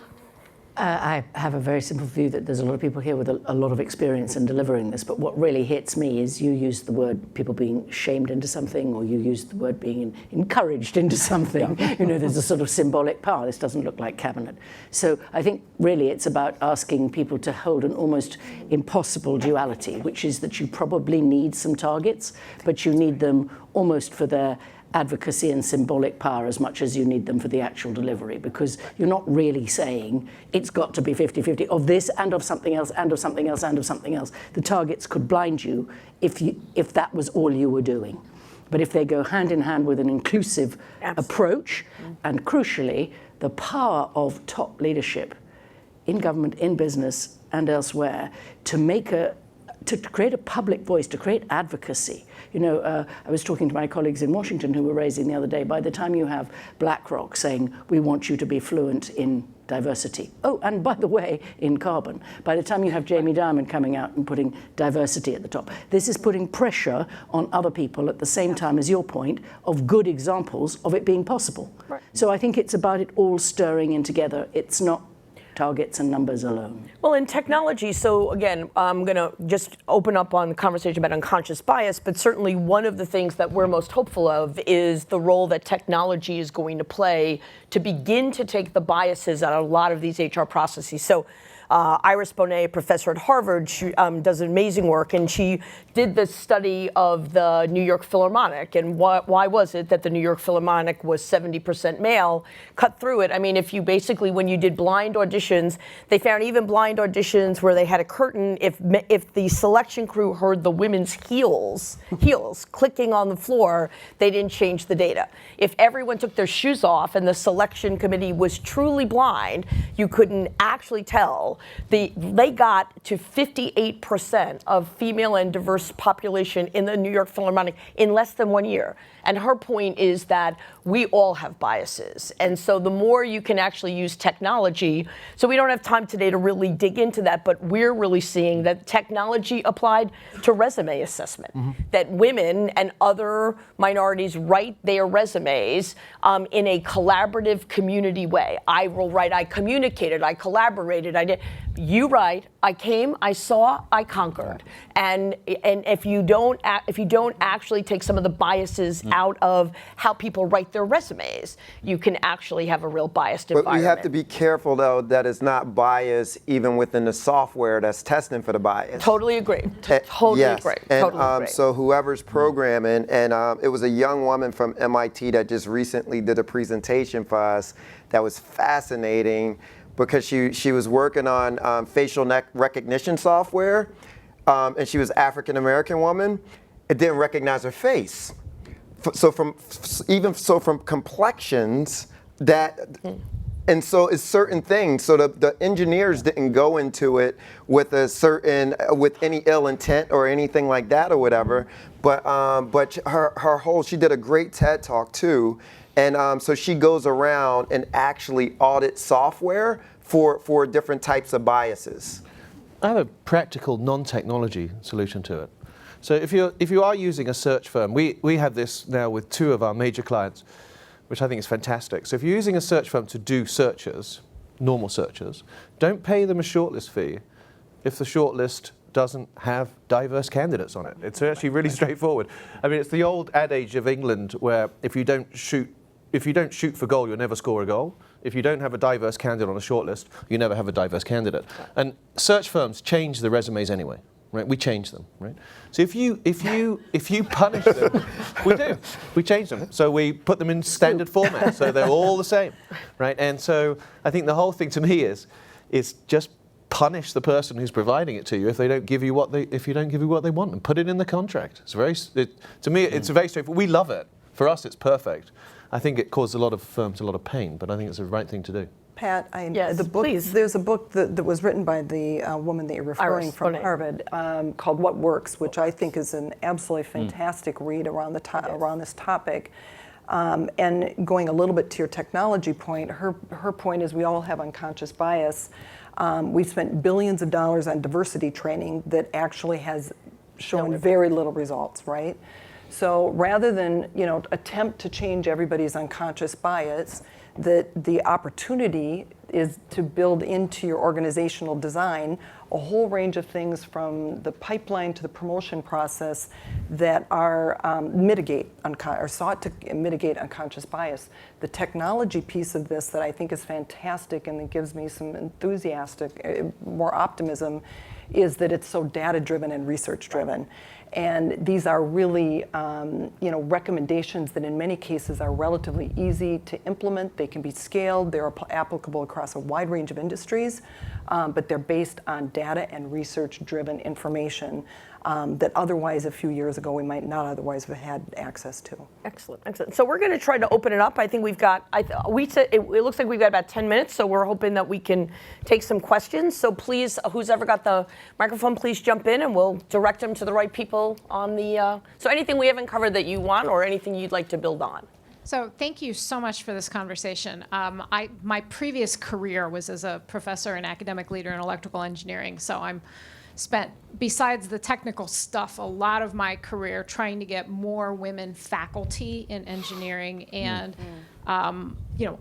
B: I have a very simple view that there's a lot of people here with a lot of experience in delivering this, but what really hits me is you use the word people being shamed into something, or you use the word being encouraged into something. Yeah. There's a sort of symbolic power. This doesn't look like cabinet. So I think really it's about asking people to hold an almost impossible duality, which is that you probably need some targets, but you need them almost for their advocacy and symbolic power as much as you need them for the actual delivery, because you're not really saying it's got to be 50-50 of this and of something else and of something else and of something else. The targets could blind you if that was all you were doing. But if they go hand in hand with an inclusive approach, and crucially, the power of top leadership in government, in business, and elsewhere, to create a public voice, to create advocacy. I was talking to my colleagues in Washington who were raising the other day, by the time you have BlackRock saying, we want you to be fluent in diversity. Oh, and by the way, in carbon. By the time you have Jamie Dimon coming out and putting diversity at the top, this is putting pressure on other people at the same time as your point of good examples of it being possible. Right. So I think it's about it all stirring in together. It's not targets and numbers alone.
A: Well, in technology, so again, I'm going to just open up on the conversation about unconscious bias, but certainly one of the things that we're most hopeful of is the role that technology is going to play to begin to take the biases out of a lot of these HR processes. So Iris Bonet, a professor at Harvard, she does amazing work, and she did the study of the New York Philharmonic, and why was it that the New York Philharmonic was 70% male? Cut through it. I mean, if you basically, when you did blind auditions, they found even blind auditions where they had a curtain, if the selection crew heard the women's heels clicking on the floor, they didn't change the data. If everyone took their shoes off and the selection committee was truly blind, you couldn't actually tell. They got to 58% of female and diverse population in the New York Philharmonic in less than 1 year. And her point is that we all have biases. And so the more you can actually use technology, so we don't have time today to really dig into that, but we're really seeing that technology applied to resume assessment, that women and other minorities write their resumes in a collaborative community way. I will write, I communicated, I collaborated, I did. You write, I came, I saw, I conquered. And if you don't actually take some of the biases out of how people write their resumes, you can actually have a real biased environment.
D: But we have to be careful, though, that it's not bias even within the software that's testing for the bias.
A: Totally agree. Totally
D: yes.
A: agree.
D: And
A: totally agree.
D: so whoever's programming, and it was a young woman from MIT that just recently did a presentation for us that was fascinating, because she was working on facial recognition software, and she was African American woman. It didn't recognize her face. So from complexions and so it's certain things. So the engineers didn't go into it with any ill intent or anything like that or whatever. But she did a great TED talk too. And so she goes around and actually audits software for different types of biases.
F: I have a practical non-technology solution to it. So if you are using a search firm, we have this now with 2 of our major clients, which I think is fantastic. So if you're using a search firm to do searches, normal searches, don't pay them a shortlist fee if the shortlist doesn't have diverse candidates on it. It's actually really straightforward. I mean, it's the old adage of England where if you don't shoot for goal, you'll never score a goal. If you don't have a diverse candidate on a shortlist, you never have a diverse candidate. And search firms change the resumes anyway. Right, we change them, right? So if you punish them, we do. We change them. So we put them in standard format, so they're all the same, right? And so I think the whole thing to me is just punish the person who's providing it to you if they don't give you what they want, and put it in the contract. To me, it's very straightforward. We love it. For us, it's perfect. I think it caused a lot of firms a lot of pain, but I think it's the right thing to do.
E: Pat,
A: Yes,
E: the book,
A: please.
E: there's a book that was written by the woman that you're referring
A: Iris
E: from
A: Bonet.
E: Harvard called What Works, which I think is an absolutely fantastic read around around this topic. And going a little bit to your technology point, her point is we all have unconscious bias. We've spent billions of dollars on diversity training that actually has shown very little results, right? So rather than attempt to change everybody's unconscious bias, that the opportunity is to build into your organizational design a whole range of things from the pipeline to the promotion process that are sought to mitigate unconscious bias. The technology piece of this that I think is fantastic and that gives me some more optimism, is that it's so data-driven and research-driven. And these are really, recommendations that in many cases are relatively easy to implement. They can be scaled. They're applicable across a wide range of industries, but they're based on data and research-driven information that otherwise a few years ago we might not otherwise have had access to.
A: Excellent, excellent. So we're going to try to open it up. I think we've got, it looks like we've got about 10 minutes, so we're hoping that we can take some questions. So please, who's ever got the microphone, please jump in and we'll direct them to the right people on the, so anything we haven't covered that you want or anything you'd like to build on.
G: So thank you so much for this conversation. My previous career was as a professor and academic leader in electrical engineering, so I'm spent, besides the technical stuff, a lot of my career trying to get more women faculty in engineering and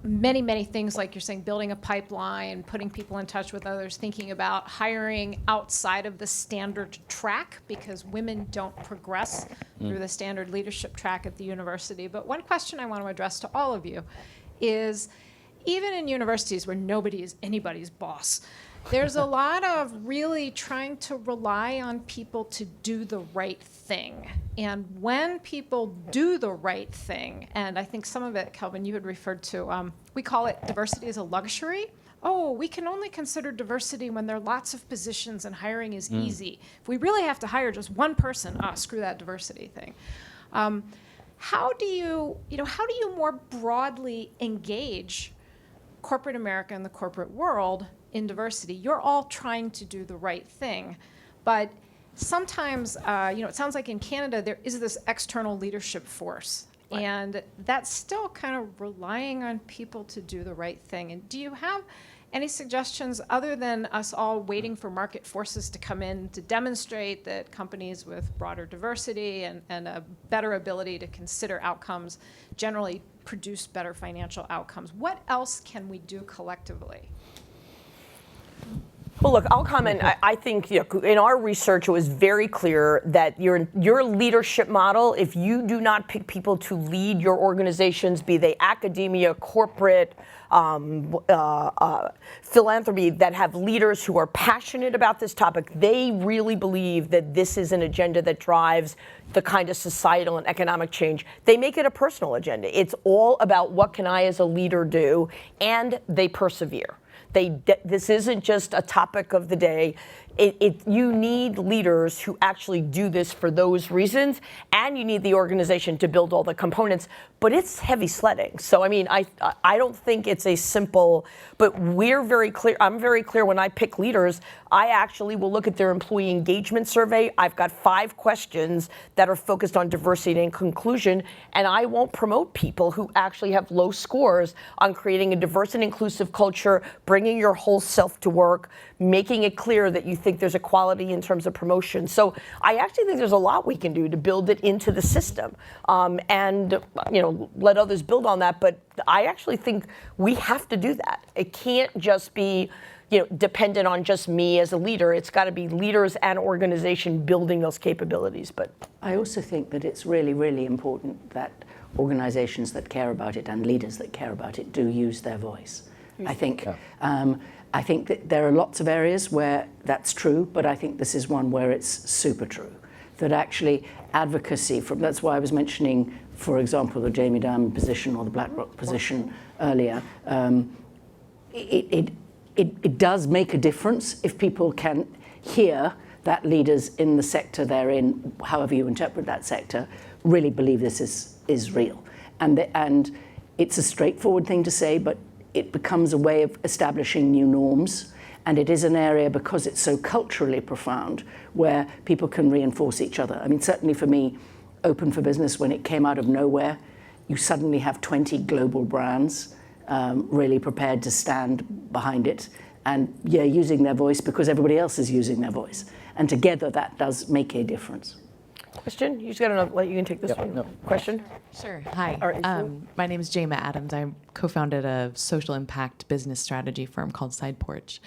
G: many things like you're saying, building a pipeline, putting people in touch with others, thinking about hiring outside of the standard track because women don't progress through the standard leadership track at the university. But one question I want to address to all of you is, even in universities where nobody is anybody's boss, There's a lot of really trying to rely on people to do the right thing. And when people do the right thing, and I think some of it, Kelvin, you had referred to, we call it diversity as a luxury. Oh, we can only consider diversity when there are lots of positions and hiring is easy. If we really have to hire just one person, screw that diversity thing. How do you more broadly engage corporate America and the corporate world in diversity? You're all trying to do the right thing, but sometimes, it sounds like in Canada there is this external leadership force, right, and that's still kind of relying on people to do the right thing. And do you have any suggestions other than us all waiting for market forces to come in to demonstrate that companies with broader diversity and a better ability to consider outcomes generally produce better financial outcomes? What else can we do collectively?
A: Well, look, I'll comment. I think in our research, it was very clear that your leadership model, if you do not pick people to lead your organizations, be they academia, corporate, philanthropy, that have leaders who are passionate about this topic, they really believe that this is an agenda that drives the kind of societal and economic change. They make it a personal agenda. It's all about what can I as a leader do, and they persevere. This isn't just a topic of the day. You need leaders who actually do this for those reasons, and you need the organization to build all the components. But it's heavy sledding. So, I mean, I don't think it's a simple, but we're very clear. I'm very clear when I pick leaders, I actually will look at their employee engagement survey. I've got 5 questions that are focused on diversity and inclusion, and I won't promote people who actually have low scores on creating a diverse and inclusive culture, bringing your whole self to work, making it clear that you think there's equality in terms of promotion. So I actually think there's a lot we can do to build it into the system, and let others build on that. But I actually think we have to do that. It can't just be dependent on just me as a leader. It's got to be leaders and organization building those capabilities. But
B: I also think that it's really, really important that organizations that care about it and leaders that care about it do use their voice. I think that there are lots of areas where that's true, but I think this is one where it's super true. That actually advocacy that's why I was mentioning, for example, the Jamie Dimon position or the BlackRock position earlier. It does make a difference if people can hear that leaders in the sector they're in, however you interpret that sector, really believe this is real. And it's a straightforward thing to say, but it becomes a way of establishing new norms. And it is an area, because it's so culturally profound, where people can reinforce each other. I mean, certainly for me, Open for Business, when it came out of nowhere, you suddenly have 20 global brands really prepared to stand behind it and using their voice because everybody else is using their voice. And together that does make a difference.
A: Question? You just got another. You can take this one. No. Question?
H: Sure. Hi.
A: Right.
H: My name is Jama Adams. I co-founded a social impact business strategy firm called Side Porch.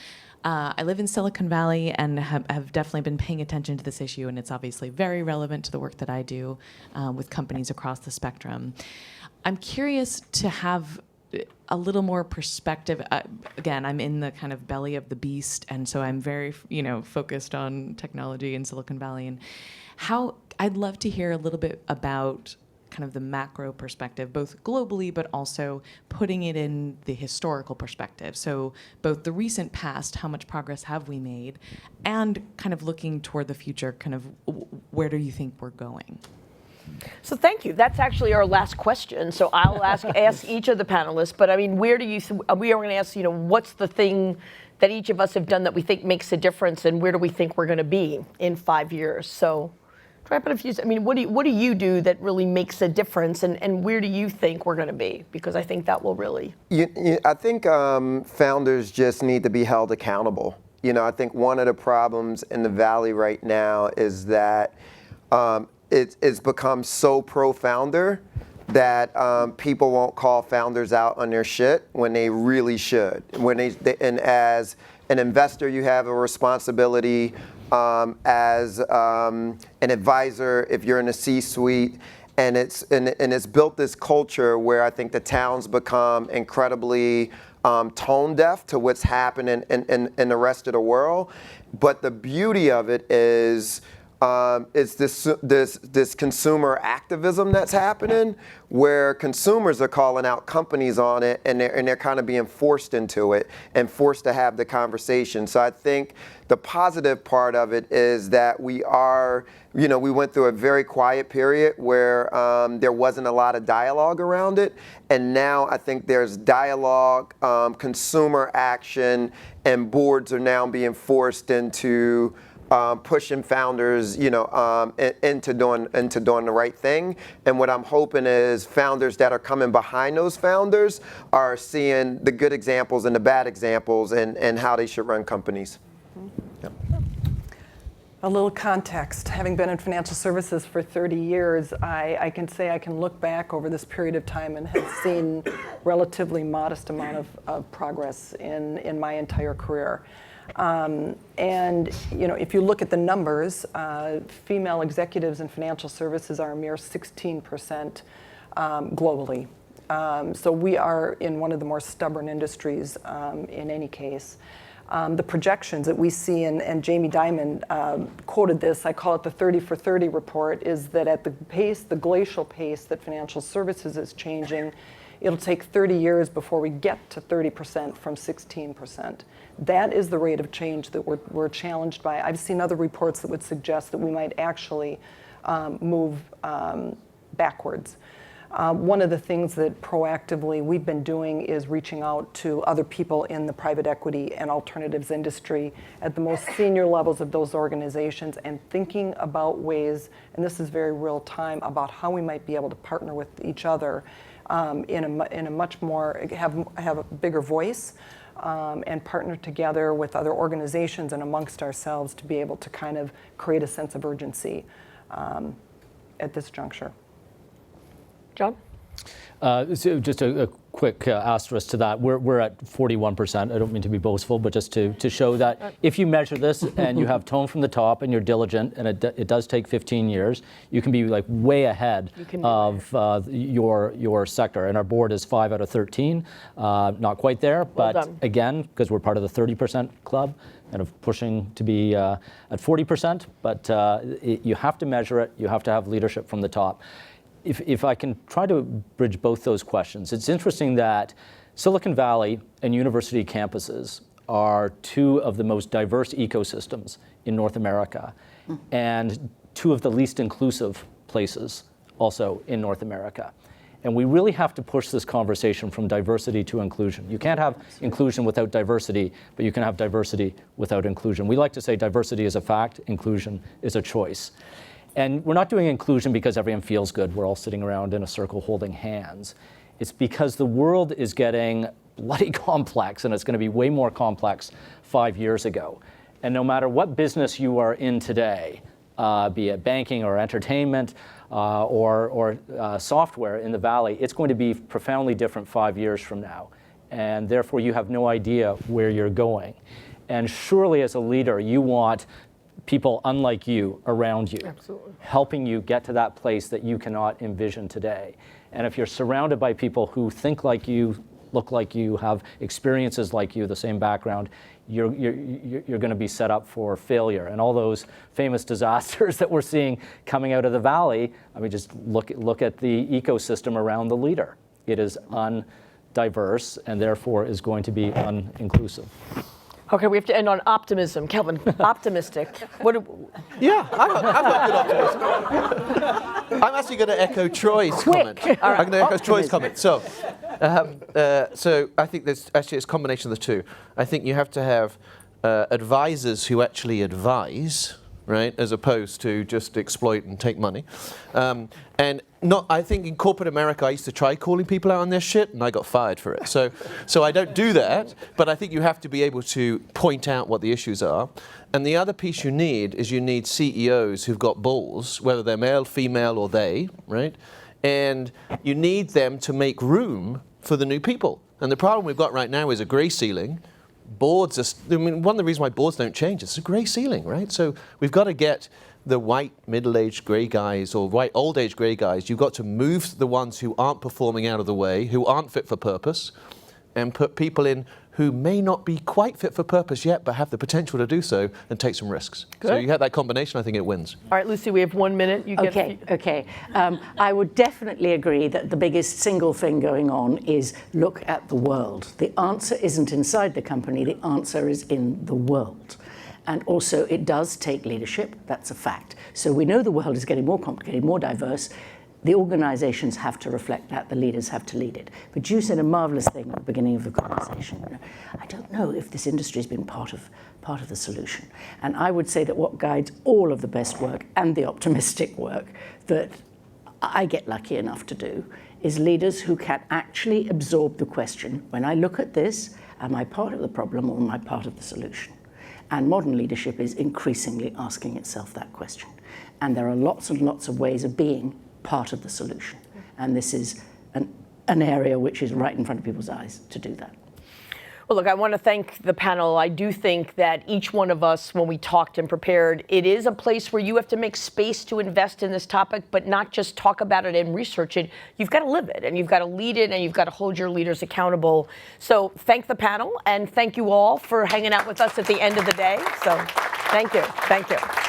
H: I live in Silicon Valley and have definitely been paying attention to this issue, and it's obviously very relevant to the work that I do with companies across the spectrum. I'm curious to have a little more perspective. Again, I'm in the kind of belly of the beast, and so I'm very, focused on technology in Silicon Valley. And I'd love to hear a little bit about kind of the macro perspective, both globally, but also putting it in the historical perspective. So both the recent past, how much progress have we made, and kind of looking toward the future, kind of where do you think we're going?
A: So thank you. That's actually our last question. So I'll ask each of the panelists. But I mean, where do you? We are going to ask. What's the thing that each of us have done that we think makes a difference, and where do we think we're going to be in 5 years? So, try to put a few. I mean, what do you do that really makes a difference, and where do you think we're going to be? Because I think that will really.
D: I think founders just need to be held accountable. I think one of the problems in the Valley right now is that. It's become so pro-founder that people won't call founders out on their shit when they really should. And as an investor, you have a responsibility. As an advisor, if you're in a C-suite, and it's built this culture where I think the town's become incredibly tone deaf to what's happening in the rest of the world. But the beauty of it is this consumer activism that's happening, where consumers are calling out companies on it, and they're kind of being forced into it and forced to have the conversation. So I think the positive part of it is that we went through a very quiet period where there wasn't a lot of dialogue around it, and now I think there's dialogue, consumer action, and boards are now being forced into pushing founders, into doing the right thing. And what I'm hoping is founders that are coming behind those founders are seeing the good examples and the bad examples and how they should run companies. Yep.
E: A little context. Having been in financial services for 30 years, I can say I can look back over this period of time and have seen relatively modest amount of progress in my entire career. And if you look at the numbers, female executives in financial services are a mere 16% globally. So we are in one of the more stubborn industries in any case. The projections that we see, and Jamie Dimon quoted this, I call it the 30 for 30 report, is that at the glacial pace that financial services is changing, it'll take 30 years before we get to 30% from 16%. That is the rate of change that we're challenged by. I've seen other reports that would suggest that we might actually move backwards. One of the things that proactively we've been doing is reaching out to other people in the private equity and alternatives industry at the most senior levels of those organizations, and thinking about ways, and this is very real time, about how we might be able to partner with each other in a much more, have a bigger voice, and partner together with other organizations and amongst ourselves to be able to kind of create a sense of urgency at this juncture.
A: John?
C: So just a quick asterisk to that. We're at 41%. I don't mean to be boastful, but just to show that if you measure this and you have tone from the top and you're diligent, and it does take 15 years, you can be like way ahead of your sector. And our board is 5 out of 13, not quite there, but again, because we're part of the 30% club, kind of pushing to be at 40%. But you have to measure it. You have to have leadership from the top. If I can try to bridge both those questions, it's interesting that Silicon Valley and university campuses are two of the most diverse ecosystems in North America, and two of the least inclusive places also in North America. And we really have to push this conversation from diversity to inclusion. You can't have inclusion without diversity, but you can have diversity without inclusion. We like to say diversity is a fact, inclusion is a choice. And we're not doing inclusion because everyone feels good. We're all sitting around in a circle holding hands. It's because the world is getting bloody complex, and it's going to be way more complex 5 years ago. And no matter what business you are in today, be it banking or entertainment or software in the Valley, it's going to be profoundly different 5 years from now. And therefore, you have no idea where you're going. And surely, as a leader, you want people unlike you around you, helping you get to that place that you cannot envision today. And if you're surrounded by people who think like you, look like you, have experiences like you, the same background, you're going to be set up for failure. And all those famous disasters that we're seeing coming out of the Valley, I mean, just look at the ecosystem around the leader. It is undiverse and therefore is going to be uninclusive.
A: Okay, we have to end on optimism. Kelvin, optimistic.
F: Yeah, I'm not good optimism. I'm actually going to echo Troy's comment. I'm going to echo Troy's comment. So I think there's actually it's a combination of the two. I think you have to have advisors who actually advise, right, as opposed to just exploit and take money. I think in corporate America, I used to try calling people out on their shit, and I got fired for it. So I don't do that, but I think you have to be able to point out what the issues are. And the other piece you need is you need CEOs who've got balls, whether they're male, female, or they, right? And you need them to make room for the new people. And the problem we've got right now is a grey ceiling. Boards are, one of the reasons why boards don't change is a grey ceiling, right? So we've got to get the white middle-aged grey guys or white old-age grey guys. You've got to move the ones who aren't performing out of the way, who aren't fit for purpose, and put people in who may not be quite fit for purpose yet, but have the potential to do so and take some risks. So you have that combination, I think it wins.
A: All right, Lucy, we have 1 minute. You get
B: Okay. I would definitely agree that the biggest single thing going on is look at the world. The answer isn't inside the company, the answer is in the world. And also, it does take leadership, that's a fact. So we know the world is getting more complicated, more diverse. The organizations have to reflect that, the leaders have to lead it. But you said a marvelous thing at the beginning of the conversation. I don't know if this industry has been part of the solution. And I would say that what guides all of the best work and the optimistic work that I get lucky enough to do is leaders who can actually absorb the question, when I look at this, am I part of the problem or am I part of the solution? And modern leadership is increasingly asking itself that question. And there are lots and lots of ways of being part of the solution. And this is an area which is right in front of people's eyes to do that.
A: Well, look, I want to thank the panel. I do think that each one of us, when we talked and prepared, it is a place where you have to make space to invest in this topic, but not just talk about it and research it. You've got to live it, and you've got to lead it, and you've got to hold your leaders accountable. So thank the panel, and thank you all for hanging out with us at the end of the day. So thank you. Thank you.